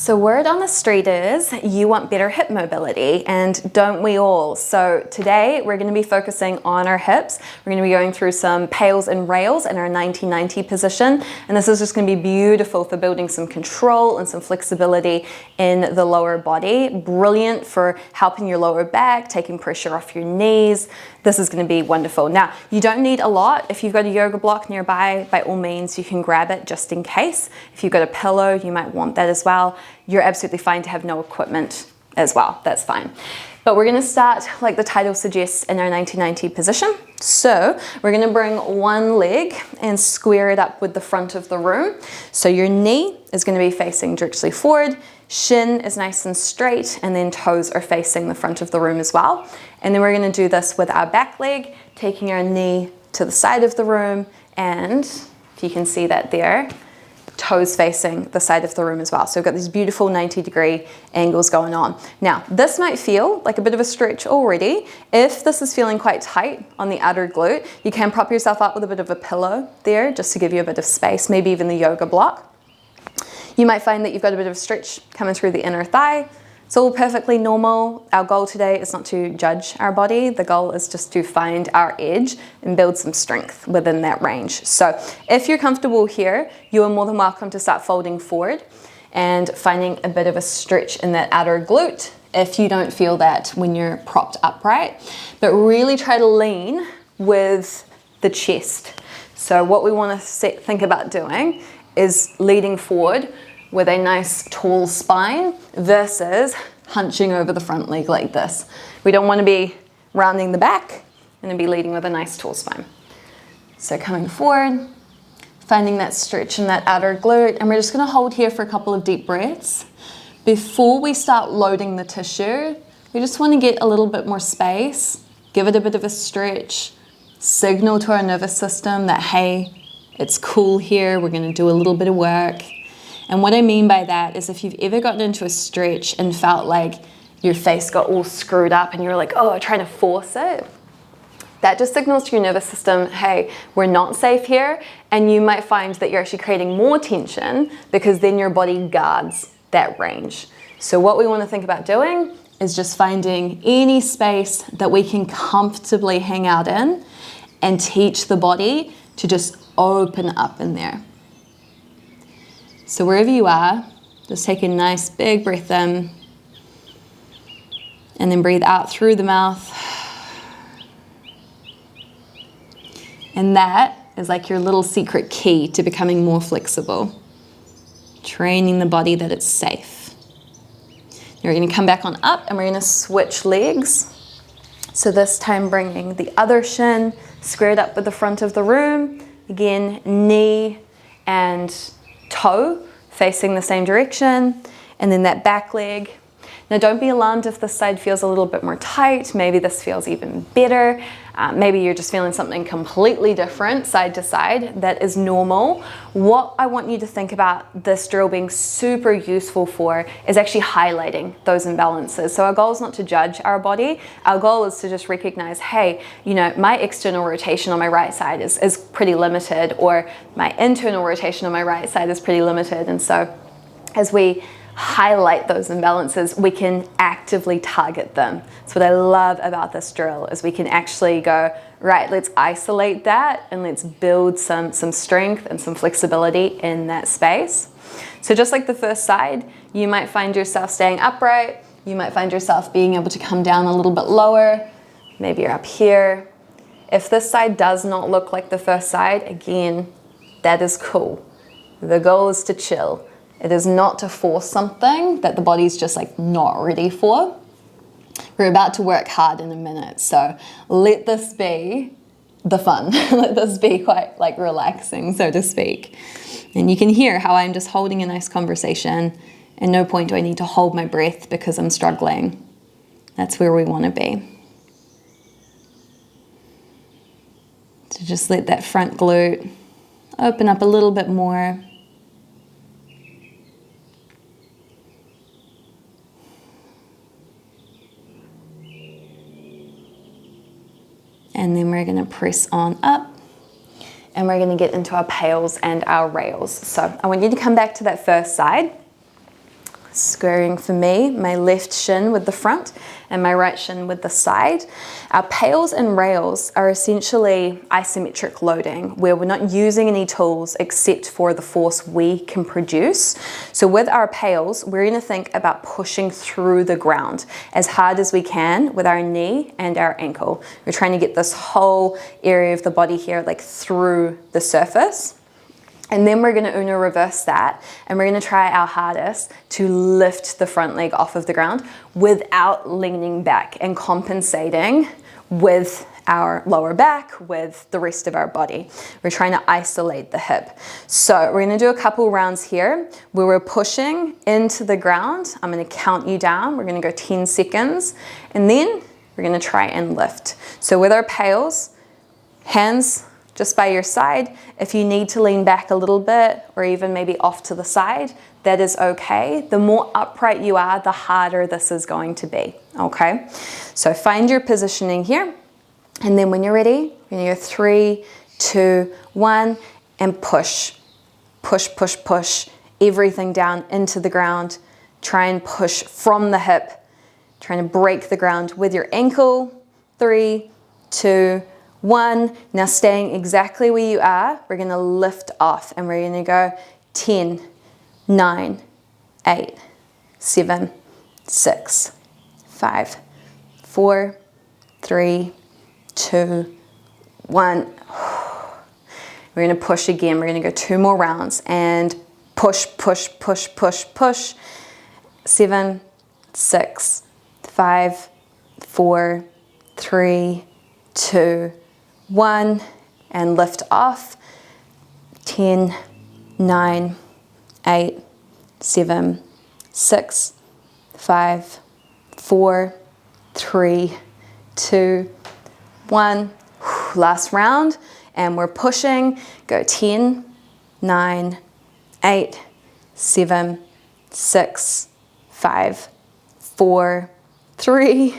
So word on the street is you want better hip mobility, and don't we all? So today we're going to be focusing on our hips. We're going to be going through some Pails and rails in our 90-90 position, and this is just going to be beautiful for building some control and some flexibility in the lower body. Brilliant for helping your lower back, taking pressure off your knees. This is going to be wonderful. Now, you don't need a lot. If you've got a yoga block nearby, by all means, you can grab it just in case. If you've got a pillow, you might want that as well. You're absolutely fine to have no equipment as well. That's fine. But we're going to start, like the title suggests, in our 90-90 position. So we're going to bring one leg and square it up with the front of the room. So your knee is going to be facing directly forward. Shin is nice and straight, and then toes are facing the front of the room as well. And then we're going to do this with our back leg, taking our knee to the side of the room, and if you can see that there, toes facing the side of the room as well. So we've got these beautiful 90-degree angles going on. Now, this might feel like a bit of a stretch already. If this is feeling quite tight on the outer glute, you can prop yourself up with a bit of a pillow there, just to give you a bit of space, maybe even the yoga block. You might find that you've got a bit of a stretch coming through the inner thigh. It's all perfectly normal. Our goal today is not to judge our body. The goal is just to find our edge and build some strength within that range. So if you're comfortable here, you are more than welcome to start folding forward and finding a bit of a stretch in that outer glute if you don't feel that when you're propped upright. But really try to lean with the chest. So what we want to think about doing is leading forward with a nice tall spine versus hunching over the front leg like this. We don't want to be rounding the back, we're going to be leading with a nice tall spine. So coming forward, finding that stretch in that outer glute, and we're just going to hold here for a couple of deep breaths. Before we start loading the tissue, we just want to get a little bit more space, give it a bit of a stretch, signal to our nervous system that, hey, it's cool here, we're going to do a little bit of work. And what I mean by that is if you've ever gotten into a stretch and felt like your face got all screwed up and you're like, oh, I'm trying to force it, that just signals to your nervous system, hey, we're not safe here. And you might find that you're actually creating more tension because then your body guards that range. So what we want to think about doing is just finding any space that we can comfortably hang out in and teach the body to just open up in there. So wherever you are, just take a nice big breath in and then breathe out through the mouth. And that is like your little secret key to becoming more flexible, training the body that it's safe. You're going to come back on up and we're going to switch legs. So this time bringing the other shin squared up with the front of the room. Again, knee and toe facing the same direction, and then that back leg. Now don't be alarmed if this side feels a little bit more tight. Maybe this feels even better. Maybe you're just feeling something completely different side to side. That is normal. What I want you to think about this drill being super useful for is actually highlighting those imbalances. So our goal is not to judge our body. Our goal is to just recognize, hey, you know, my external rotation on my right side is pretty limited, or my internal rotation on my right side is pretty limited. And so as we highlight those imbalances, we can actively target them. That's what I love about this drill, is we can actually go, right, let's isolate that and let's build some strength and some flexibility in that space. So just like the first side, you might find yourself staying upright, you might find yourself being able to come down a little bit lower, maybe you're up here. If this side does not look like the first side, again, that is cool. The goal is to chill. It is not to force something that the body's just like not ready for. We're about to work hard in a minute, so let this be the fun. Let this be quite like relaxing, so to speak. And you can hear how I'm just holding a nice conversation, and no point do I need to hold my breath because I'm struggling. That's where we want to be. So just let that front glute open up a little bit more. And then we're going to press on up and we're going to get into our pails and our rails. So I want you to come back to that first side. Squaring for me, my left shin with the front and my right shin with the side. Our pails and rails are essentially isometric loading, where we're not using any tools except for the force we can produce. So with our pails, we're going to think about pushing through the ground as hard as we can with our knee and our ankle. We're trying to get this whole area of the body here like through the surface. And then we're gonna Uno reverse that, and we're gonna try our hardest to lift the front leg off of the ground without leaning back and compensating with our lower back, with the rest of our body. We're trying to isolate the hip. So we're gonna do a couple rounds here where we're pushing into the ground. I'm gonna count you down. We're gonna go 10 seconds, and then we're gonna try and lift. So with our pails, hands just by your side. If you need to lean back a little bit or even maybe off to the side, that is okay. The more upright you are, the harder this is going to be, okay? So find your positioning here, and then when you're ready, you're gonna go 3, 2, 1, and push. Push, push, push, everything down into the ground. Try and push from the hip, trying to break the ground with your ankle. 3, 2, 1. Now staying exactly where you are, we're gonna lift off and we're gonna go 10, 9, 8, 7, 6, 5, 4, 3, 2, 1. We're gonna push again. We're gonna go 2 more rounds and push, push, push, push, push. 7, 6, 5, 4, 3, 2, 1, and lift off. 10, 9, 8, 7, 6, 5, 4, 3, 2, 1. Last round, and we're pushing. Go 10, 9, 8, 7, 6, 5, 4, 3,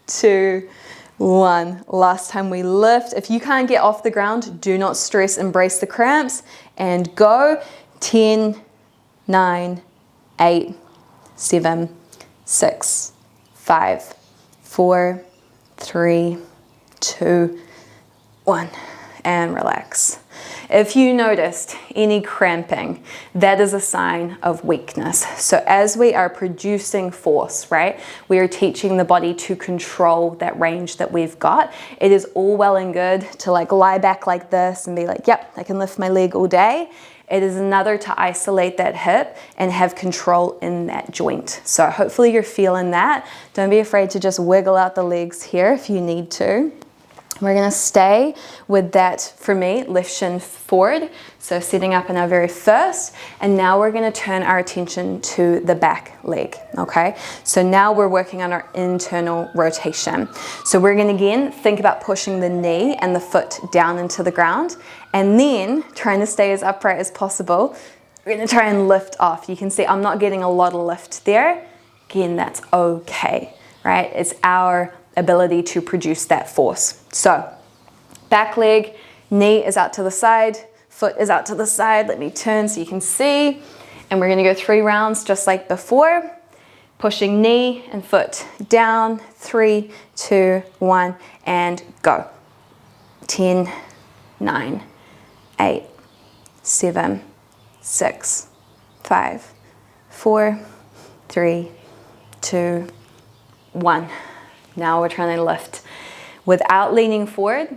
2, 1. Last time we lift. If you can't get off the ground, do not stress, embrace the cramps, and go. 10, 9, 8, 7, 6, 5, 4, 3, 2, 1, and relax. If you noticed any cramping, that is a sign of weakness. So as we are producing force, right, we are teaching the body to control that range that we've got. It is all well and good to like lie back like this and be like, yep, I can lift my leg all day. It is another to isolate that hip and have control in that joint. So hopefully you're feeling that. Don't be afraid to just wiggle out the legs here if you need to. We're gonna stay with that, for me, left shin forward. So setting up in our very first, and now we're gonna turn our attention to the back leg, okay? So now we're working on our internal rotation. So we're gonna again think about pushing the knee and the foot down into the ground, and then trying to stay as upright as possible. We're gonna try and lift off. You can see I'm not getting a lot of lift there. Again, that's okay, right? It's our ability to produce that force. So back leg, knee is out to the side, foot is out to the side. Let me turn so you can see. And we're gonna go 3 rounds just like before. Pushing knee and foot down. 3, 2, 1, and go. 10, 9, 8, 7, 6, 5, 4, 3, 2, 1. Now we're trying to lift without leaning forward.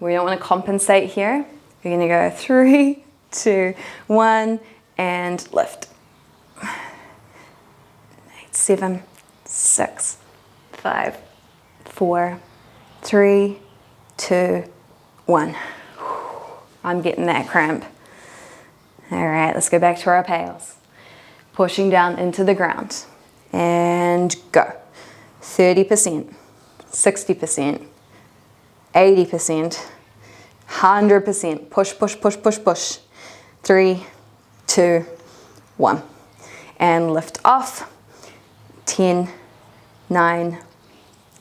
We don't want to compensate here. We're going to go 3, 2, 1, and lift. 8, 7, 6, 5, 4, 3, 2, 1. I'm getting that cramp. All right, let's go back to our pails. Pushing down into the ground. And go. 30%, 60%, 80%, 100%. Push, push, push, push, push. 3, 2, 1. And lift off. 10, 9,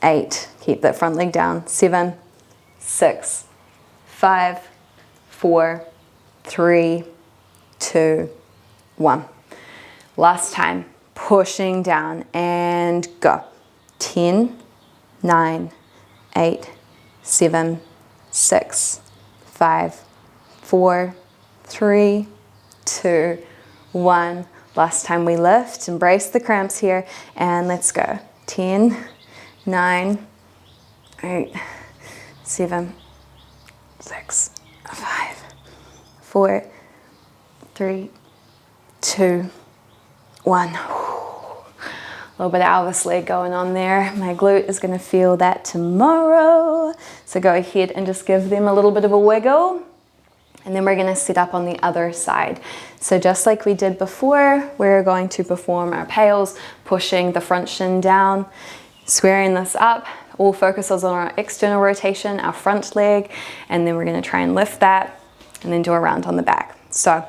8. Keep that front leg down. 7, 6, 5, 4, 3, 2, 1. Last time. pushing down, and go. 10, 9, 8, 7, 6, 5, 4, 3, 2, 1. Last time we lift, embrace the cramps here, and let's go. 10, 9, 8, 7, 6, 5, 4, 3, 2, 1. A little bit of Elvis leg going on there. My glute is going to feel that tomorrow. So go ahead and just give them a little bit of a wiggle. And then we're going to sit up on the other side. So just like we did before, we're going to perform our pails, pushing the front shin down, squaring this up. All focuses on our external rotation, our front leg, and then we're going to try and lift that and then do a round on the back. So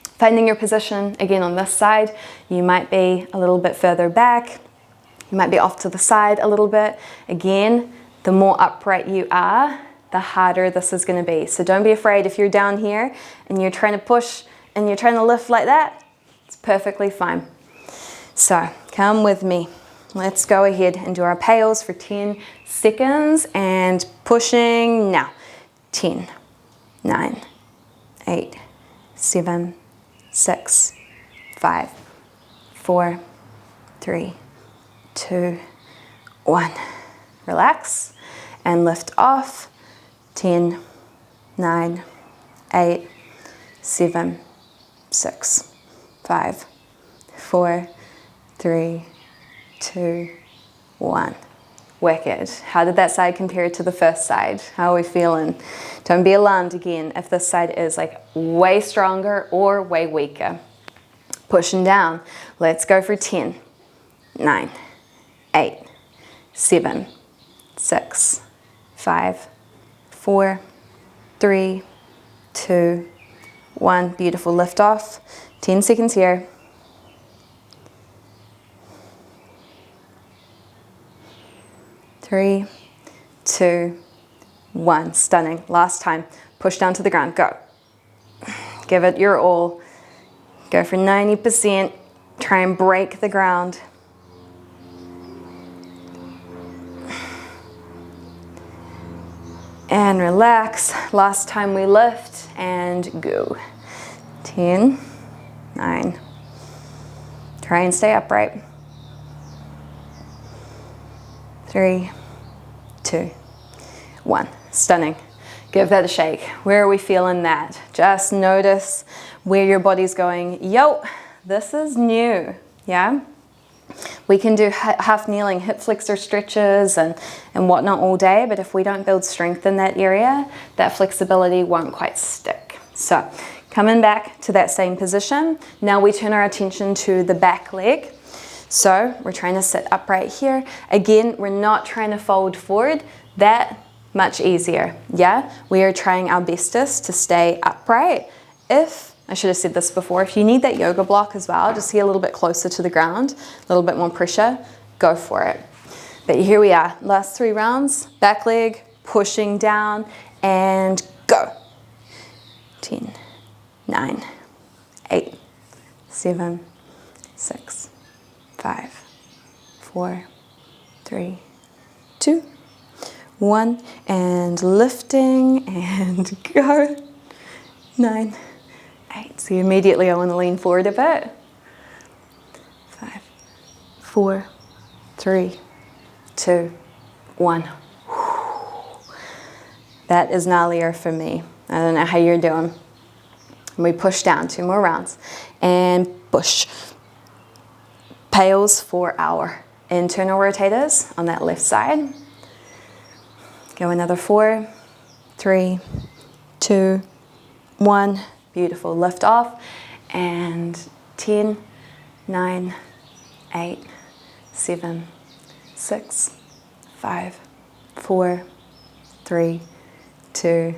finding your position again on this side, you might be a little bit further back, you might be off to the side a little bit. Again, the more upright you are, the harder this is going to be. So don't be afraid if you're down here and you're trying to push and you're trying to lift like that, it's perfectly fine. So come with me. Let's go ahead and do our pails for 10 seconds and pushing now. 10, 9, 8, 7, 6, 5, 4, 3, 2, 1. Relax and lift off. 10, 9, 8, 7, 6, 5, 4, 3, 2, 1. Wicked. How did that side compare to the first side? How are we feeling? Don't be alarmed again if this side is like way stronger or way weaker. Pushing down. Let's go for 10, 9, 8, 7, 6, 5, 4, 3, 2, 1. Beautiful. Lift off. 10 seconds here. 3, 2, 1. Stunning. Last time. Push down to the ground. Go. Give it your all. Go for 90%. Try and break the ground. And relax. Last time we lift and go. 10, 9. Try and stay upright. 3, 2, 1. Stunning. Give that a shake. Where are we feeling that? Just notice where your body's going. Yo, this is new. Yeah? We can do half kneeling hip flexor stretches and whatnot all day, but if we don't build strength in that area, that flexibility won't quite stick. So coming back to that same position, now we turn our attention to the back leg. So we're trying to sit upright here. Again, we're not trying to fold forward. That much easier. Yeah, we are trying our bestest to stay upright. I should have said this before, if you need that yoga block as well, just get a little bit closer to the ground, a little bit more pressure, go for it. But here we are, last 3 rounds, back leg, pushing down, and go. 10, 9, 8, 7, 6, 5, 4, 3, 2, 1, and lifting, and go. 9, 8. So immediately I want to lean forward a bit. 5, 4, 3, 2, 1. That is gnarlier for me. I don't know how you're doing. And we push down 2 more rounds and push. Pails for our internal rotators on that left side. Go another 4, 3, 2, 1. Beautiful. Lift off. And 10, 9, 8, 7, 6, 5, 4, 3, 2,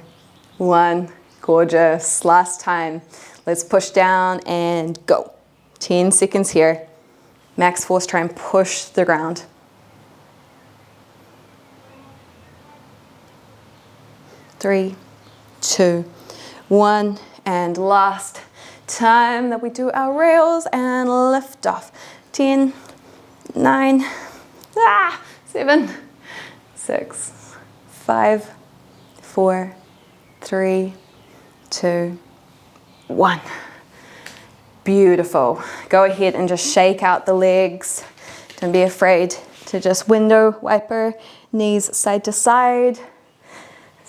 1. Gorgeous. Last time. Let's push down and go. 10 seconds here. Max force, try and push the ground. 3, 2, 1. And last time that we do our rails and lift off. 10, 9, 7, 6, 5, 4, 3, 2, 1. Beautiful. Go ahead and just shake out the legs. Don't be afraid to just window wiper, knees side to side.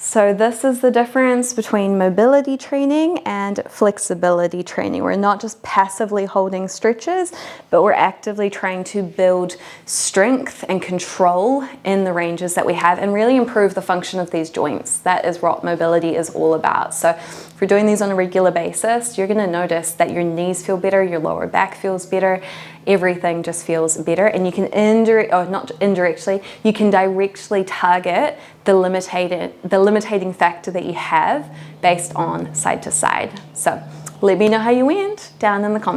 So this is the difference between mobility training and flexibility training. We're not just passively holding stretches, but we're actively trying to build strength and control in the ranges that we have and really improve the function of these joints. That is what mobility is all about. So if you're doing these on a regular basis, you're gonna notice that your knees feel better, your lower back feels better, everything just feels better, and you can you can directly target the limiting factor that you have based on side to side. So let me know how you went down in the comments.